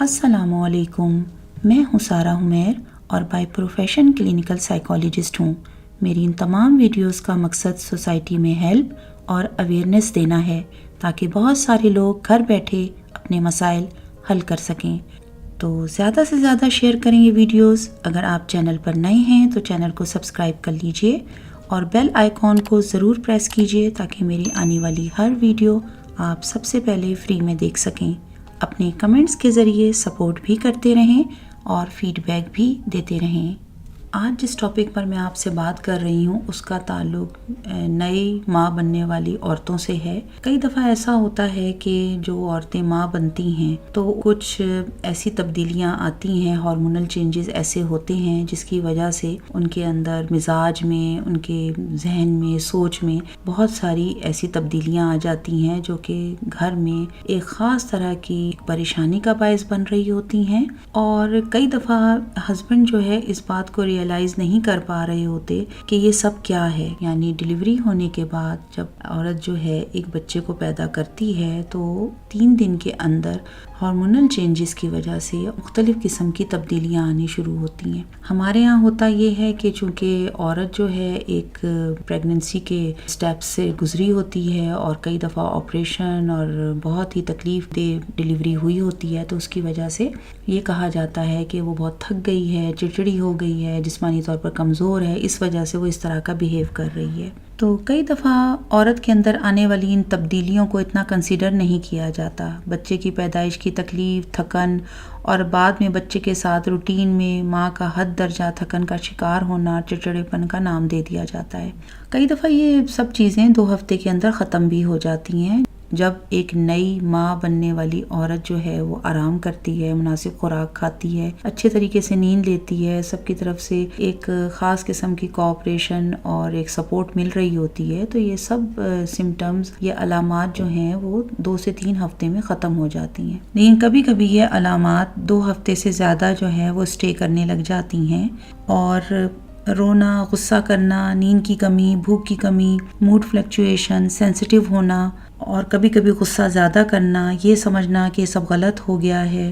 السلام علیکم، میں ہوں سارہ حمیر اور بائی پروفیشن کلینکل سائیکالوجسٹ ہوں۔ میری ان تمام ویڈیوز کا مقصد سوسائٹی میں ہیلپ اور اویئرنیس دینا ہے تاکہ بہت سارے لوگ گھر بیٹھے اپنے مسائل حل کر سکیں۔ تو زیادہ سے زیادہ شیئر کریں یہ ویڈیوز۔ اگر آپ چینل پر نئے ہیں تو چینل کو سبسکرائب کر لیجئے اور بیل آئیکن کو ضرور پریس کیجئے تاکہ میری آنے والی ہر ویڈیو آپ سب سے پہلے فری میں دیکھ سکیں۔ اپنے کمنٹس کے ذریعے سپورٹ بھی کرتے رہیں اور فیڈ بیک بھی دیتے رہیں۔ آج جس ٹاپک پر میں آپ سے بات کر رہی ہوں اس کا تعلق نئی ماں بننے والی عورتوں سے ہے۔ کئی دفعہ ایسا ہوتا ہے کہ جو عورتیں ماں بنتی ہیں تو کچھ ایسی تبدیلیاں آتی ہیں، ہارمونل چینجز ایسے ہوتے ہیں جس کی وجہ سے ان کے اندر مزاج میں، ان کے ذہن میں، سوچ میں بہت ساری ایسی تبدیلیاں آ جاتی ہیں جو کہ گھر میں ایک خاص طرح کی پریشانی کا باعث بن رہی ہوتی ہیں۔ اور کئی دفعہ ہسبینڈ جو ہے اس بات کو ریئلائز نہیں کر پا رہے ہوتے کہ یہ سب کیا ہے۔ یعنی ڈیلیوری ہونے کے بعد جب عورت جو ہے ایک بچے کو پیدا کرتی ہے تو 3 دن کے اندر ہارمونل چینجز کی وجہ سے مختلف قسم کی تبدیلیاں آنی شروع ہوتی ہیں۔ ہمارے ہاں ہوتا یہ ہے کہ چونکہ عورت جو ہے ایک پریگننسی کے سٹیپ سے گزری ہوتی ہے اور کئی دفعہ آپریشن اور بہت ہی تکلیف دہ ڈیلیوری ہوئی ہوتی ہے، تو اس کی وجہ سے یہ کہا جاتا ہے کہ وہ بہت تھک گئی ہے، چڑچڑی ہو گئی ہے، جسمانی طور پر کمزور ہے، اس وجہ سے وہ اس طرح کا بیہیو کر رہی ہے۔ تو کئی دفعہ عورت کے اندر آنے والی ان تبدیلیوں کو اتنا کنسیڈر نہیں کیا جاتا۔ بچے کی پیدائش کی تکلیف، تھکن اور بعد میں بچے کے ساتھ روٹین میں ماں کا حد درجہ تھکن کا شکار ہونا چڑچڑے پن کا نام دے دیا جاتا ہے۔ کئی دفعہ یہ سب چیزیں 2 ہفتے کے اندر ختم بھی ہو جاتی ہیں جب ایک نئی ماں بننے والی عورت جو ہے وہ آرام کرتی ہے، مناسب خوراک کھاتی ہے، اچھے طریقے سے نیند لیتی ہے، سب کی طرف سے ایک خاص قسم کی کوآپریشن اور ایک سپورٹ مل رہی ہوتی ہے، تو یہ سب سمٹمز، یہ علامات جو ہیں وہ 2 سے 3 ہفتے میں ختم ہو جاتی ہیں۔ لیکن کبھی کبھی یہ علامات 2 ہفتے سے زیادہ جو ہے وہ اسٹے کرنے لگ جاتی ہیں اور رونا، غصہ کرنا، نیند کی کمی، بھوک کی کمی، موڈ فلکچویشن، سینسٹیو ہونا اور کبھی کبھی غصہ زیادہ کرنا، یہ سمجھنا کہ سب غلط ہو گیا ہے،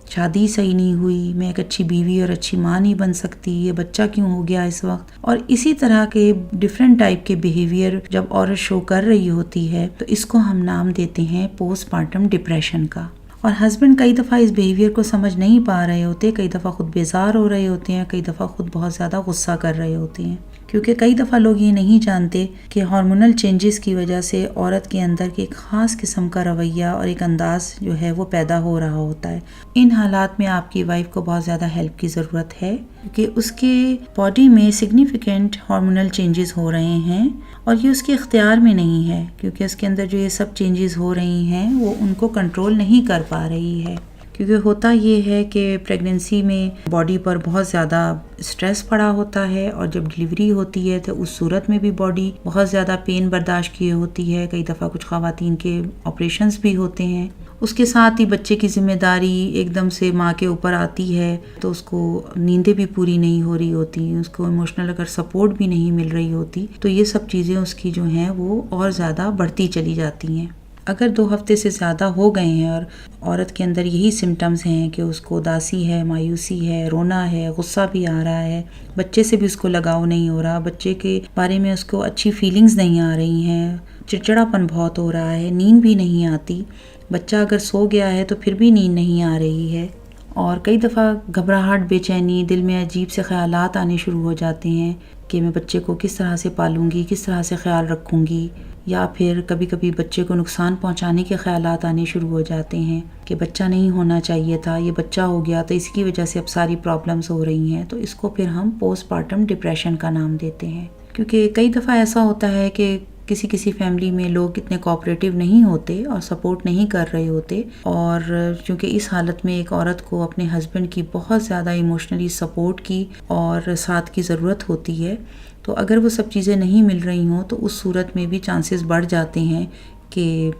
شادی صحیح نہیں ہوئی، میں ایک اچھی بیوی اور اچھی ماں نہیں بن سکتی، یہ بچہ کیوں ہو گیا اس وقت، اور اسی طرح کے ڈیفرنٹ ٹائپ کے بیہیویئر جب عورت شو کر رہی ہوتی ہے تو اس کو ہم نام دیتے ہیں پوسٹ پارٹم ڈپریشن کا۔ اور ہسبینڈ کئی دفعہ اس بیہیویئر کو سمجھ نہیں پا رہے ہوتے، کئی دفعہ خود بیزار ہو رہے ہوتے ہیں، کئی دفعہ خود بہت زیادہ غصہ کر رہے ہوتے ہیں، کیونکہ کئی دفعہ لوگ یہ نہیں جانتے کہ ہارمونل چینجز کی وجہ سے عورت کے اندر ایک خاص قسم کا رویہ اور ایک انداز جو ہے وہ پیدا ہو رہا ہوتا ہے۔ ان حالات میں آپ کی وائف کو بہت زیادہ ہیلپ کی ضرورت ہے کیونکہ اس کے باڈی میں سگنیفیکنٹ ہارمونل چینجز ہو رہے ہیں اور یہ اس کے اختیار میں نہیں ہے، کیونکہ اس کے اندر جو یہ سب چینجز ہو رہی ہیں وہ ان کو کنٹرول نہیں کر پا رہی ہے۔ کیونکہ ہوتا یہ ہے کہ پریگننسی میں باڈی پر بہت زیادہ سٹریس پڑا ہوتا ہے اور جب ڈیلیوری ہوتی ہے تو اس صورت میں بھی باڈی بہت زیادہ پین برداشت کیے ہوتی ہے۔ کئی دفعہ کچھ خواتین کے آپریشنز بھی ہوتے ہیں۔ اس کے ساتھ ہی بچے کی ذمہ داری ایک دم سے ماں کے اوپر آتی ہے تو اس کو نیندیں بھی پوری نہیں ہو رہی ہوتی، اس کو ایموشنل اگر سپورٹ بھی نہیں مل رہی ہوتی تو یہ سب چیزیں اس کی جو ہیں وہ اور زیادہ بڑھتی چلی جاتی ہیں۔ اگر 2 ہفتے سے زیادہ ہو گئے ہیں اور عورت کے اندر یہی سمٹمز ہیں کہ اس کو اداسی ہے، مایوسی ہے، رونا ہے، غصہ بھی آ رہا ہے، بچے سے بھی اس کو لگاؤ نہیں ہو رہا، بچے کے بارے میں اس کو اچھی فیلنگز نہیں آ رہی ہیں، چڑچڑا پن بہت ہو رہا ہے، نیند بھی نہیں آتی، بچہ اگر سو گیا ہے تو پھر بھی نیند نہیں آ رہی ہے، اور کئی دفعہ گھبراہٹ، بے چینی، دل میں عجیب سے خیالات آنے شروع ہو جاتے ہیں کہ میں بچے کو کس طرح سے پالوں گی، کس طرح سے خیال رکھوں گی، یا پھر کبھی کبھی بچے کو نقصان پہنچانے کے خیالات آنے شروع ہو جاتے ہیں کہ بچہ نہیں ہونا چاہیے تھا، یہ بچہ ہو گیا تو اس کی وجہ سے اب ساری پرابلمز ہو رہی ہیں، تو اس کو پھر ہم پوسٹ پارٹم ڈپریشن کا نام دیتے ہیں۔ کیونکہ کئی دفعہ ایسا ہوتا ہے کہ کسی فیملی میں لوگ اتنے کوآپریٹیو نہیں ہوتے اور سپورٹ نہیں کر رہے ہوتے، اور چونکہ اس حالت میں ایک عورت کو اپنے ہسبینڈ کی بہت زیادہ ایموشنلی سپورٹ کی اور ساتھ کی ضرورت ہوتی ہے، تو اگر وہ سب چیزیں نہیں مل رہی ہوں تو اس صورت میں بھی چانسز بڑھ جاتے ہیں کہ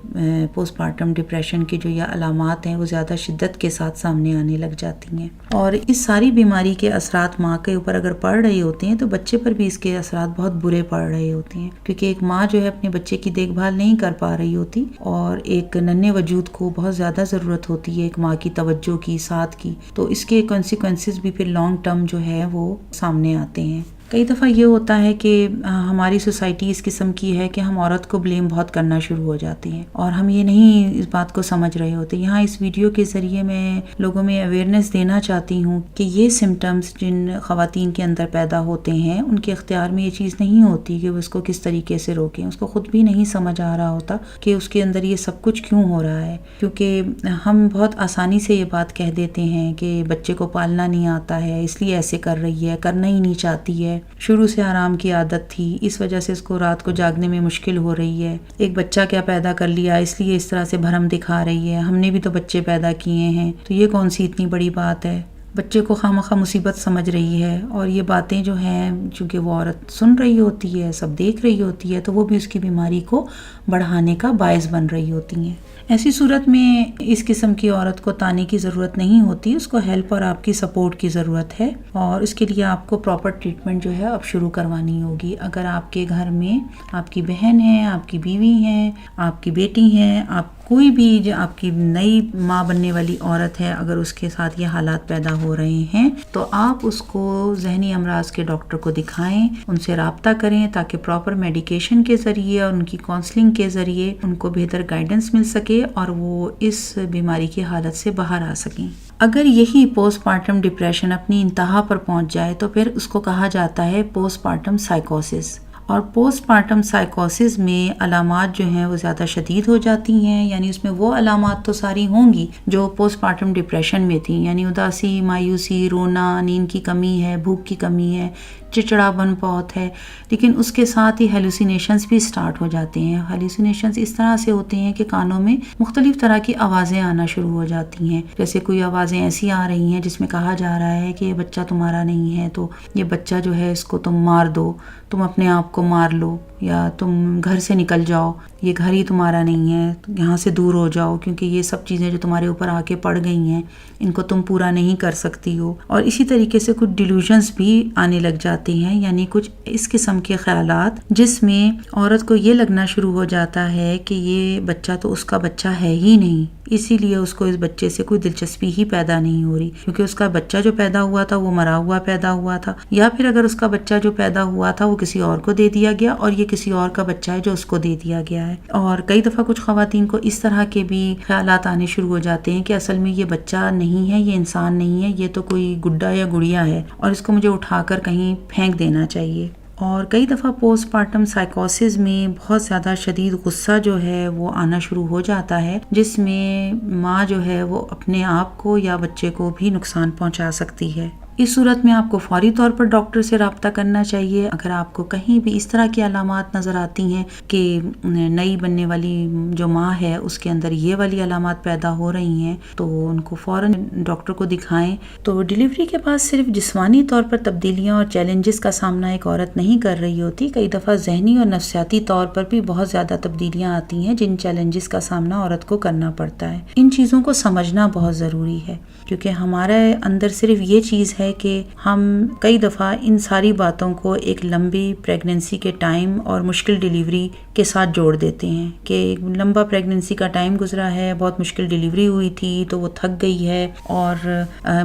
پوسٹ پارٹم ڈپریشن کی جو یہ علامات ہیں وہ زیادہ شدت کے ساتھ سامنے آنے لگ جاتی ہیں، اور اس ساری بیماری کے اثرات ماں کے اوپر اگر پڑ رہے ہوتے ہیں تو بچے پر بھی اس کے اثرات بہت برے پڑ رہے ہوتے ہیں، کیونکہ ایک ماں جو ہے اپنے بچے کی دیکھ بھال نہیں کر پا رہی ہوتی، اور ایک ننھے وجود کو بہت زیادہ ضرورت ہوتی ہے ایک ماں کی توجہ کی، ساتھ کی، تو اس کے کانسیکوینسز بھی پھر لانگ ٹرم جو ہے وہ سامنے آتے ہیں۔ کئی دفعہ یہ ہوتا ہے کہ ہماری سوسائٹی اس قسم کی ہے کہ ہم عورت کو بلیم بہت کرنا شروع ہو جاتے ہیں، اور ہم یہ نہیں اس بات کو سمجھ رہے ہوتے۔ یہاں اس ویڈیو کے ذریعے میں لوگوں میں اویئرنیس دینا چاہتی ہوں کہ یہ سمٹمز جن خواتین کے اندر پیدا ہوتے ہیں ان کے اختیار میں یہ چیز نہیں ہوتی کہ وہ اس کو کس طریقے سے روکیں۔ اس کو خود بھی نہیں سمجھ آ رہا ہوتا کہ اس کے اندر یہ سب کچھ کیوں ہو رہا ہے، کیونکہ ہم بہت آسانی سے یہ بات کہہ دیتے ہیں کہ بچے کو پالنا نہیں آتا ہے اس لیے ایسے کر رہی ہے، کرنا ہی نہیں چاہتی ہے، شروع سے آرام کی عادت تھی، اس وجہ سے اس کو رات کو جاگنے میں مشکل ہو رہی ہے، ایک بچہ کیا پیدا کر لیا اس لیے اس طرح سے بھرم دکھا رہی ہے، ہم نے بھی تو بچے پیدا کیے ہیں تو یہ کون سی اتنی بڑی بات ہے۔ بچے کو خواہ مصیبت سمجھ رہی ہے، اور یہ باتیں جو ہیں چونکہ وہ عورت سن رہی ہوتی ہے، سب دیکھ رہی ہوتی ہے، تو وہ بھی اس کی بیماری کو بڑھانے کا باعث بن رہی ہوتی ہیں۔ ایسی صورت میں اس قسم کی عورت کو تانے کی ضرورت نہیں ہوتی، اس کو ہیلپ اور آپ کی سپورٹ کی ضرورت ہے، اور اس کے لیے آپ کو پراپر ٹریٹمنٹ جو ہے اب شروع کروانی ہوگی۔ اگر آپ کے گھر میں آپ کی بہن ہے، آپ کی بیوی ہے، آپ کی بیٹی ہے، آپ کوئی بھی جو آپ کی نئی ماں بننے والی عورت ہے، اگر اس کے ساتھ یہ حالات پیدا ہو رہے ہیں تو آپ اس کو ذہنی امراض کے ڈاکٹر کو دکھائیں، ان سے رابطہ کریں تاکہ پراپر میڈیکیشن کے ذریعے اور ان کی کاؤنسلنگ کے ذریعے ان کو بہتر گائیڈنس مل سکے اور وہ اس بیماری کی حالت سے باہر آ سکیں۔ اگر یہی پوسٹ پارٹم ڈپریشن اپنی انتہا پر پہنچ جائے تو پھر اس کو کہا جاتا ہے پوسٹ پارٹم سائیکوسس، اور پوسٹ پارٹم سائیکوسس میں علامات جو ہیں وہ زیادہ شدید ہو جاتی ہیں، یعنی اس میں وہ علامات تو ساری ہوں گی جو پوسٹ پارٹم ڈپریشن میں تھیں، یعنی اداسی، مایوسی، رونا، نیند کی کمی ہے، بھوک کی کمی ہے، چڑچڑاپن بہت ہے، لیکن اس کے ساتھ ہی ہیلوسینیشنز بھی سٹارٹ ہو جاتے ہیں۔ ہیلوسینیشنز اس طرح سے ہوتے ہیں کہ کانوں میں مختلف طرح کی آوازیں آنا شروع ہو جاتی ہیں، جیسے کوئی آوازیں ایسی آ رہی ہیں جس میں کہا جا رہا ہے کہ یہ بچہ تمہارا نہیں ہے تو یہ بچہ جو ہے اس کو تم مار دو، تم اپنے آپ کو مار لو، یا تم گھر سے نکل جاؤ، یہ گھر ہی تمہارا نہیں ہے، یہاں سے دور ہو جاؤ، کیونکہ یہ سب چیزیں جو تمہارے اوپر آ کے پڑ گئی ہیں ان کو تم پورا نہیں کر سکتی ہو۔ اور اسی طریقے سے کچھ ڈیلوژنز بھی آنے لگ جاتے ہیں، یعنی کچھ اس قسم کے خیالات جس میں عورت کو یہ لگنا شروع ہو جاتا ہے کہ یہ بچہ تو اس کا بچہ ہے ہی نہیں، اسی لیے اس کو اس بچے سے کوئی دلچسپی ہی پیدا نہیں ہو رہی، کیونکہ اس کا بچہ جو پیدا ہوا تھا وہ مرا ہوا پیدا ہوا تھا، یا پھر اگر اس کا بچہ جو پیدا ہوا تھا وہ کسی اور کو دے دیا گیا اور یہ کسی اور کا بچہ ہے جو اس کو دے دیا گیا ہے۔ اور کئی دفعہ کچھ خواتین کو اس طرح کے بھی خیالات آنے شروع ہو جاتے ہیں کہ اصل میں یہ بچہ نہیں ہے، یہ انسان نہیں ہے، یہ تو کوئی گڈا یا گڑیا ہے اور اس کو مجھے اٹھا کر کہیں پھینک دینا چاہیے۔ اور کئی دفعہ پوسٹ پارٹم سائیکوسس میں بہت زیادہ شدید غصہ جو ہے وہ آنا شروع ہو جاتا ہے، جس میں ماں جو ہے وہ اپنے آپ کو یا بچے کو بھی نقصان پہنچا سکتی ہے۔ اس صورت میں آپ کو فوری طور پر ڈاکٹر سے رابطہ کرنا چاہیے۔ اگر آپ کو کہیں بھی اس طرح کی علامات نظر آتی ہیں کہ نئی بننے والی جو ماں ہے اس کے اندر یہ والی علامات پیدا ہو رہی ہیں تو ان کو فوراً ڈاکٹر کو دکھائیں۔ تو ڈیلیوری کے بعد صرف جسمانی طور پر تبدیلیاں اور چیلنجز کا سامنا ایک عورت نہیں کر رہی ہوتی، کئی دفعہ ذہنی اور نفسیاتی طور پر بھی بہت زیادہ تبدیلیاں آتی ہیں جن چیلنجز کا سامنا عورت کو کرنا پڑتا ہے۔ ان چیزوں کو سمجھنا بہت ضروری ہے، کیونکہ ہمارے اندر صرف یہ چیز ہے کہ ہم کئی دفعہ ان ساری باتوں کو ایک لمبی پریگننسی کے ٹائم اور مشکل ڈیلیوری کے ساتھ جوڑ دیتے ہیں کہ لمبا پریگننسی کا ٹائم گزرا ہے، بہت مشکل ڈیلیوری ہوئی تھی تو وہ تھک گئی ہے اور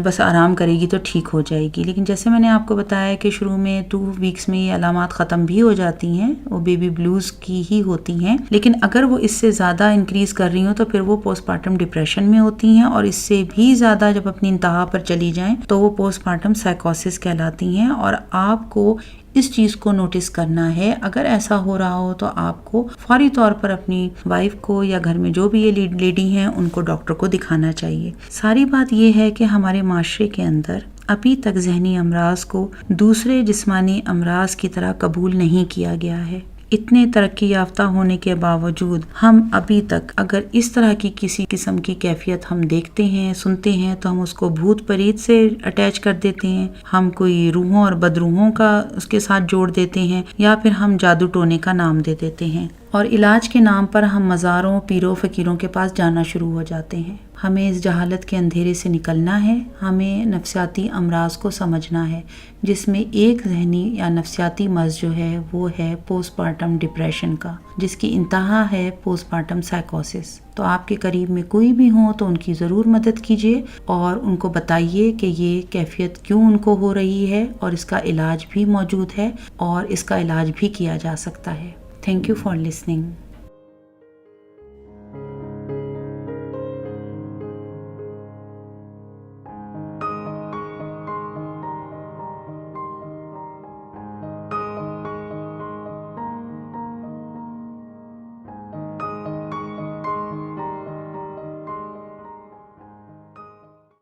بس آرام کرے گی تو ٹھیک ہو جائے گی۔ لیکن جیسے میں نے آپ کو بتایا کہ شروع میں 2 ویکس میں یہ علامات ختم بھی ہو جاتی ہیں، وہ بیبی بلوز کی ہی ہوتی ہیں، لیکن اگر وہ اس سے زیادہ انکریز کر رہی ہوں تو پھر وہ پوسٹ پارٹم ڈپریشن میں ہوتی ہیں، اور اس سے بھی زیادہ جب اپنی انتہا پر چلی جائیں تو وہ پوسٹ پارٹم سائیکوسس کہلاتی ہیں۔ اور آپ کو اس چیز کو نوٹس کرنا ہے، اگر ایسا ہو رہا ہو تو آپ کو فوری طور پر اپنی وائف کو یا گھر میں جو بھی یہ لیڈی ہیں ان کو ڈاکٹر کو دکھانا چاہیے۔ ساری بات یہ ہے کہ ہمارے معاشرے کے اندر ابھی تک ذہنی امراض کو دوسرے جسمانی امراض کی طرح قبول نہیں کیا گیا ہے۔ اتنے ترقی یافتہ ہونے کے باوجود ہم ابھی تک اگر اس طرح کی کسی قسم کی کیفیت ہم دیکھتے ہیں، سنتے ہیں، تو ہم اس کو بھوت پریت سے اٹیچ کر دیتے ہیں، ہم کوئی روحوں اور بدروحوں کا اس کے ساتھ جوڑ دیتے ہیں، یا پھر ہم جادو ٹونے کا نام دے دیتے ہیں، اور علاج کے نام پر ہم مزاروں، پیروں، فقیروں کے پاس جانا شروع ہو جاتے ہیں۔ ہمیں اس جہالت کے اندھیرے سے نکلنا ہے، ہمیں نفسیاتی امراض کو سمجھنا ہے، جس میں ایک ذہنی یا نفسیاتی مرض جو ہے وہ ہے پوسٹ پارٹم ڈپریشن کا، جس کی انتہا ہے پوسٹ پارٹم سائیکوسس۔ تو آپ کے قریب میں کوئی بھی ہو تو ان کی ضرور مدد کیجیے اور ان کو بتائیے کہ یہ کیفیت کیوں ان کو ہو رہی ہے، اور اس کا علاج بھی موجود ہے اور اس کا علاج بھی کیا جا سکتا ہے۔ Thank you for listening.